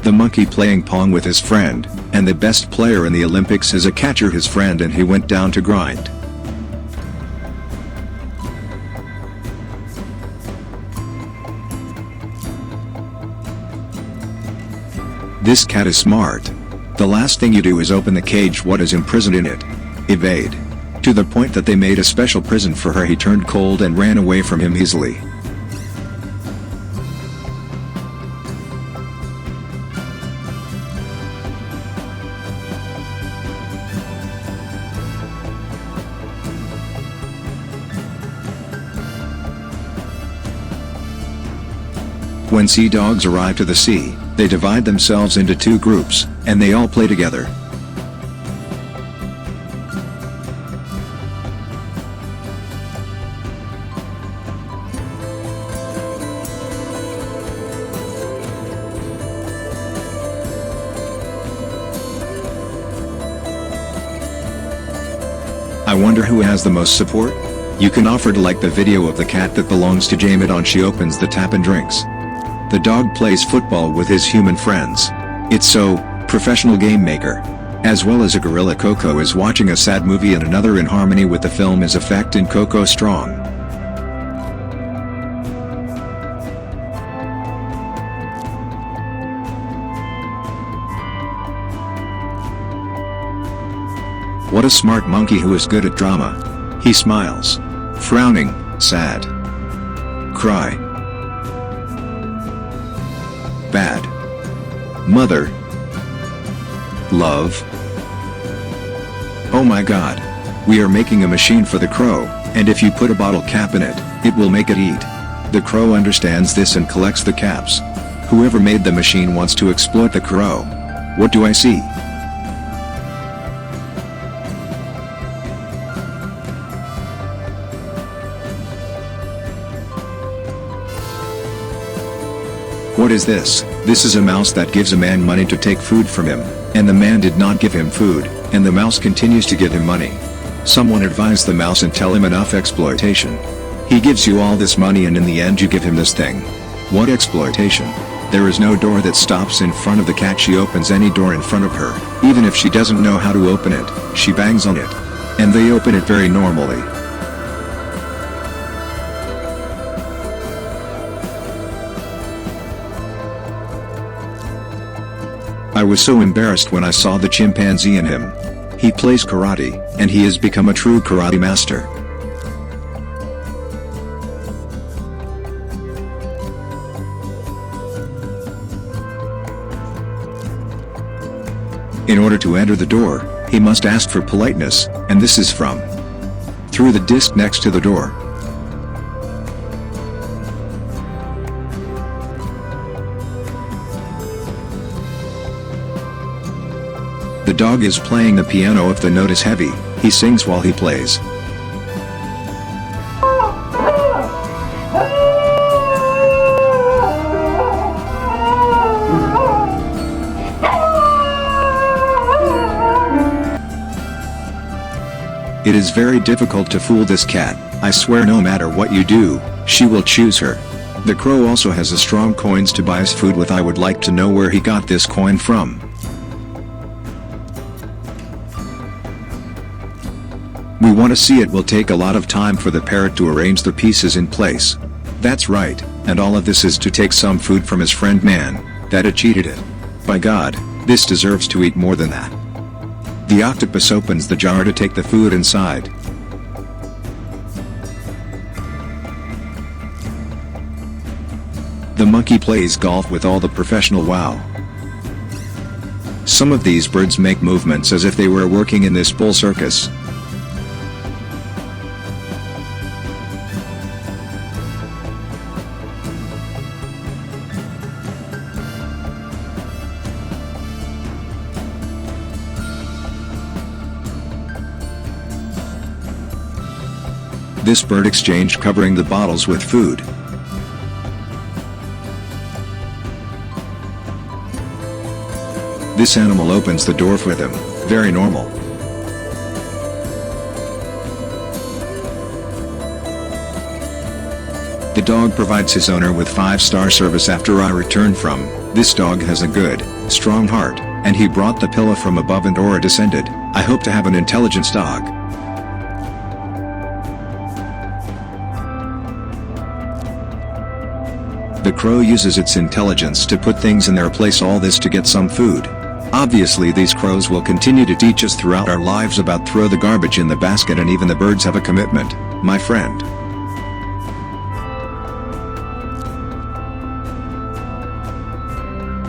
The monkey playing pong with his friend, and the best player in the Olympics is a catcher, his friend, and he went down to grind. This cat is smart. The last thing you do is open the cage. What is imprisoned in it? Evade. To the point that they made a special prison for her. He turned cold and ran away from him easily. When sea dogs arrive to the sea, they divide themselves into two groups, and they all play together. I wonder who has the most support? You can offer to like the video of the cat that belongs to Jamid. She opens the tap and drinks. The dog plays football with his human friends. It's so professional game maker. As well as a gorilla. Coco is watching a sad movie, and another in harmony with the film is effect in Coco strong. What a smart monkey who is good at drama. He smiles. Frowning, sad. Cry. Bad. Mother. Love. Oh my god. We are making a machine for the crow, and if you put a bottle cap in it, it will make it eat. The crow understands this and collects the caps. Whoever made the machine wants to exploit the crow. What do I see? What is this? This is a mouse that gives a man money to take food from him, and the man did not give him food, and the mouse continues to give him money. Someone advise the mouse and tell him enough exploitation. He gives you all this money and in the end you give him this thing. What exploitation? There is no door that stops in front of the cat. She opens any door in front of her, even if she doesn't know how to open it, she bangs on it. And they open it very normally. I was so embarrassed when I saw the chimpanzee in him. He plays karate, and he has become a true karate master. In order to enter the door, he must ask for politeness, and this is from through the disc next to the door. The dog is playing the piano. If the note is heavy, he sings while he plays. It is very difficult to fool this cat. I swear no matter what you do, she will choose her. The crow also has a strong coins to buy his food with. I would like to know where he got this coin from. We want to see it. Will take a lot of time for the parrot to arrange the pieces in place. That's right, and all of this is to take some food from his friend man, that it cheated it. By God, this deserves to eat more than that. The octopus opens the jar to take the food inside. The monkey plays golf with all the professional. Wow. Some of these birds make movements as if they were working in this bull circus. This bird exchanged covering the bottles with food. This animal opens the door for them, very normal. The dog provides his owner with 5-star service after I return from This dog has a good, strong heart, and he brought the pillow from above and Aura descended. I hope to have an intelligence dog. The crow uses its intelligence to put things in their place, all this to get some food. Obviously these crows will continue to teach us throughout our lives about throw the garbage in the basket, and even the birds have a commitment, my friend.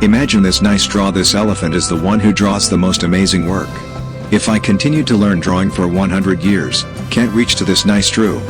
Imagine this nice draw. This elephant is the one who draws the most amazing work. If I continue to learn drawing for 100 years, can't reach to this nice drew.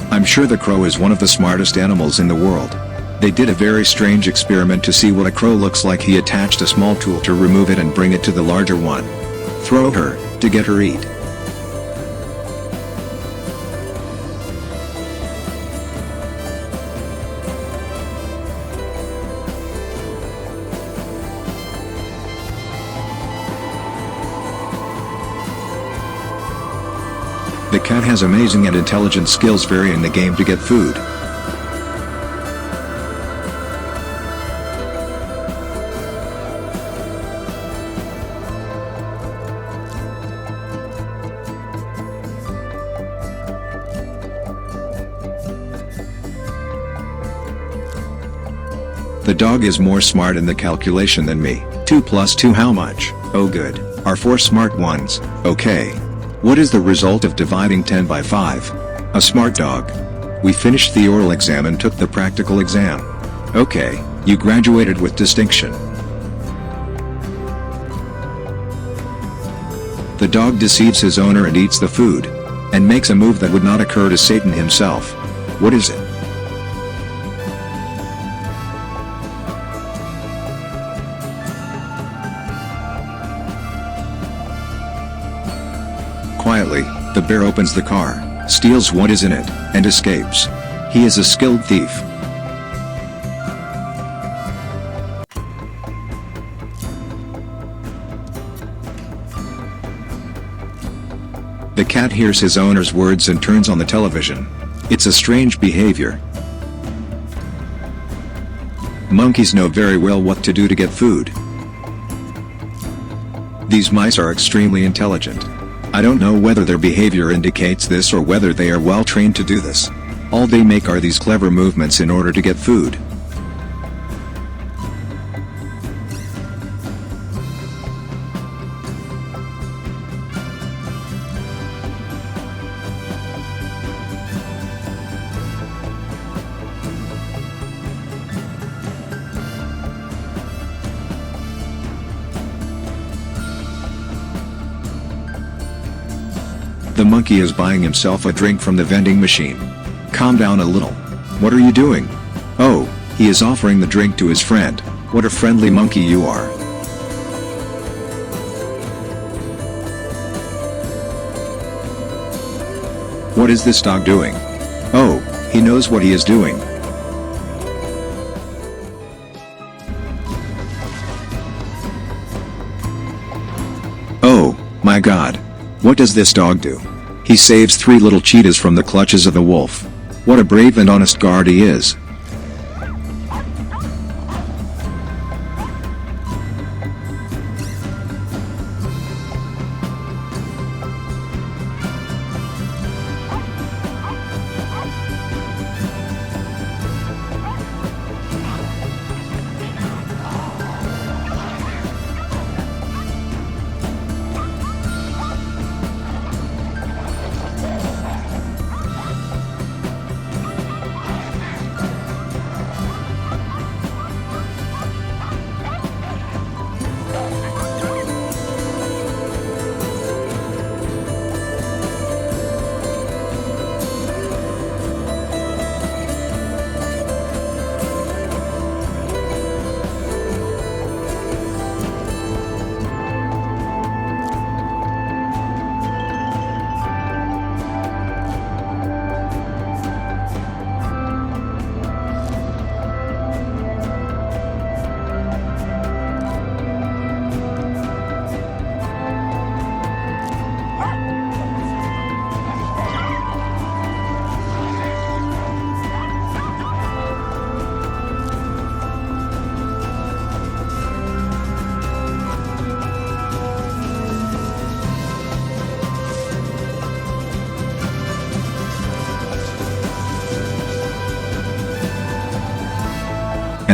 I'm sure the crow is one of the smartest animals in the world. They did a very strange experiment to see what a crow looks like. He attached a small tool to remove it and bring it to the larger one. Throw her, to get her eat. The cat has amazing and intelligent skills vary in the game to get food. The dog is more smart in the calculation than me. 2 plus 2 how much? Oh good, are 4 smart ones, okay. What is the result of dividing 10 by 5? A smart dog. We finished the oral exam and took the practical exam. Okay, you graduated with distinction. The dog deceives his owner and eats the food, and makes a move that would not occur to Satan himself. What is it? Quietly, the bear opens the car, steals what is in it, and escapes. He is a skilled thief. The cat hears his owner's words and turns on the television. It's a strange behavior. Monkeys know very well what to do to get food. These mice are extremely intelligent. I don't know whether their behavior indicates this or whether they are well trained to do this. All they make are these clever movements in order to get food. The monkey is buying himself a drink from the vending machine. Calm down a little. What are you doing? Oh, he is offering the drink to his friend. What a friendly monkey you are. What is this dog doing? Oh, he knows what he is doing. Oh, my God. What does this dog do? He saves 3 little cheetahs from the clutches of the wolf. What a brave and honest guard he is.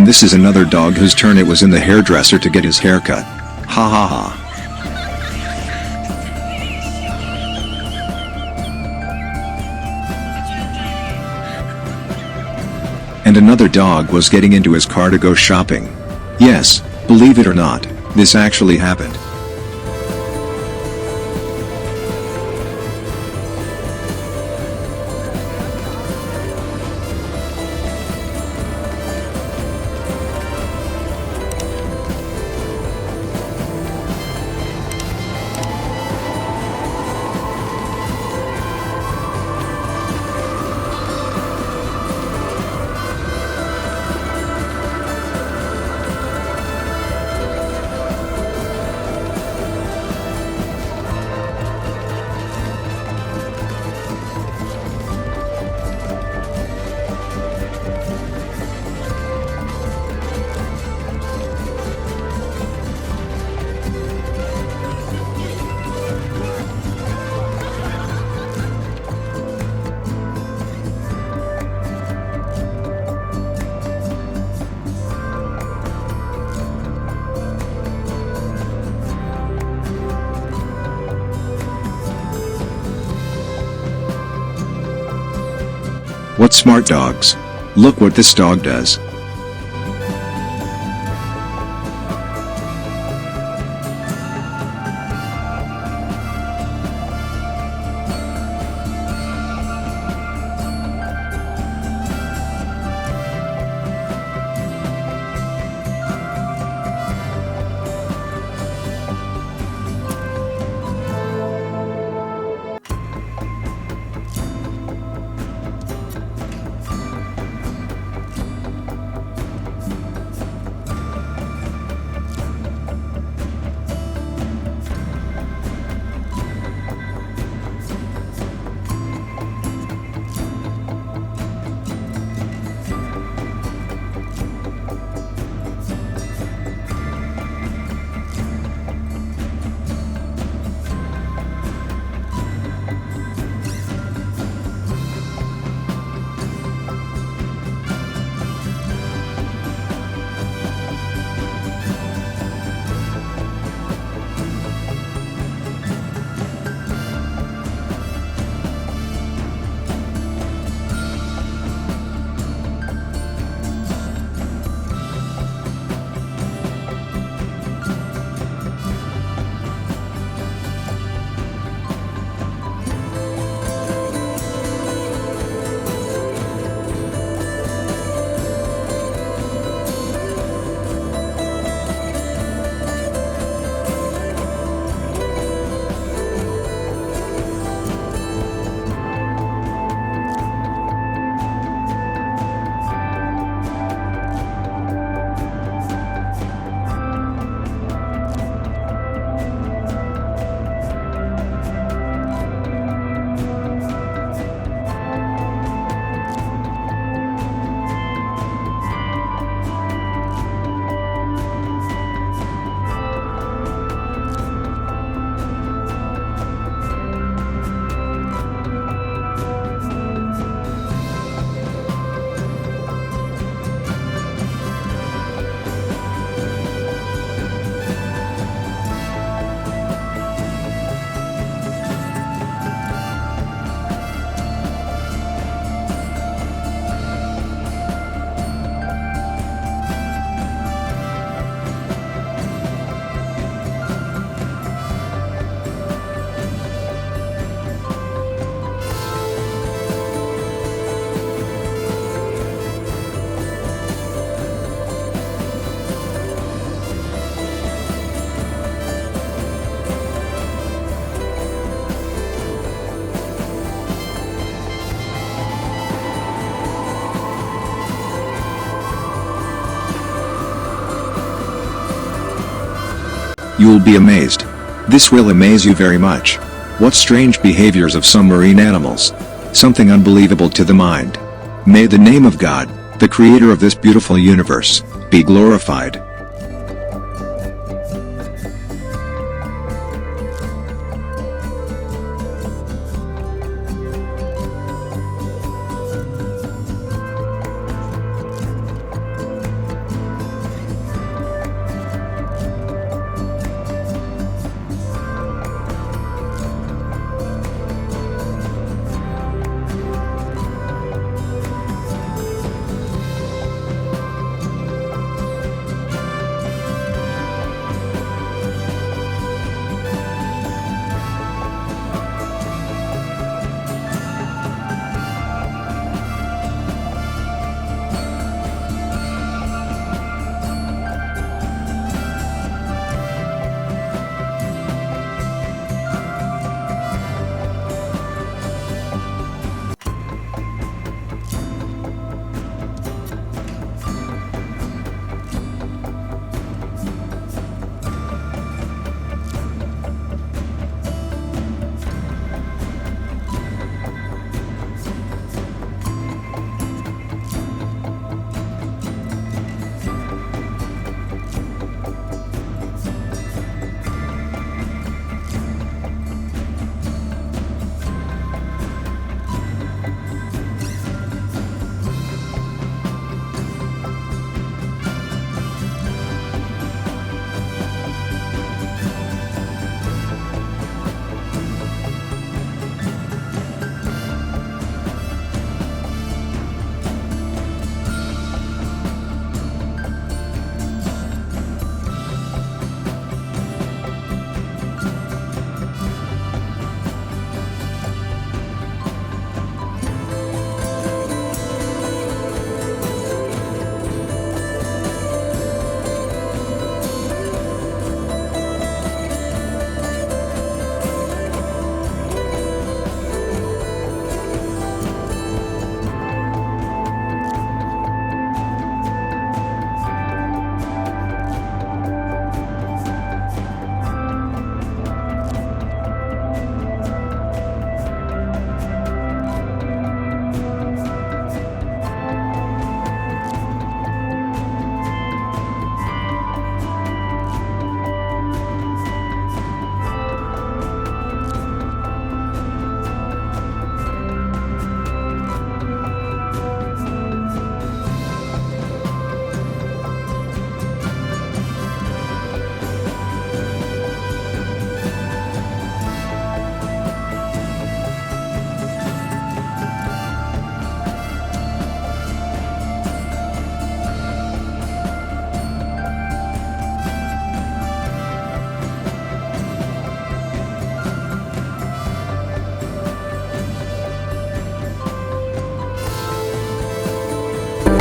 this is another dog whose turn it was in the hairdresser to get his hair cut. Ha ha ha. And another dog was getting into his car to go shopping. Yes, believe it or not, this actually happened. What smart dogs. Look what this dog does. You will be amazed. This will amaze you very much. What strange behaviors of some marine animals. Something unbelievable to the mind. May the name of God, the creator of this beautiful universe, be glorified.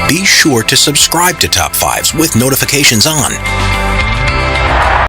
Be sure to subscribe to Top 5s with notifications on.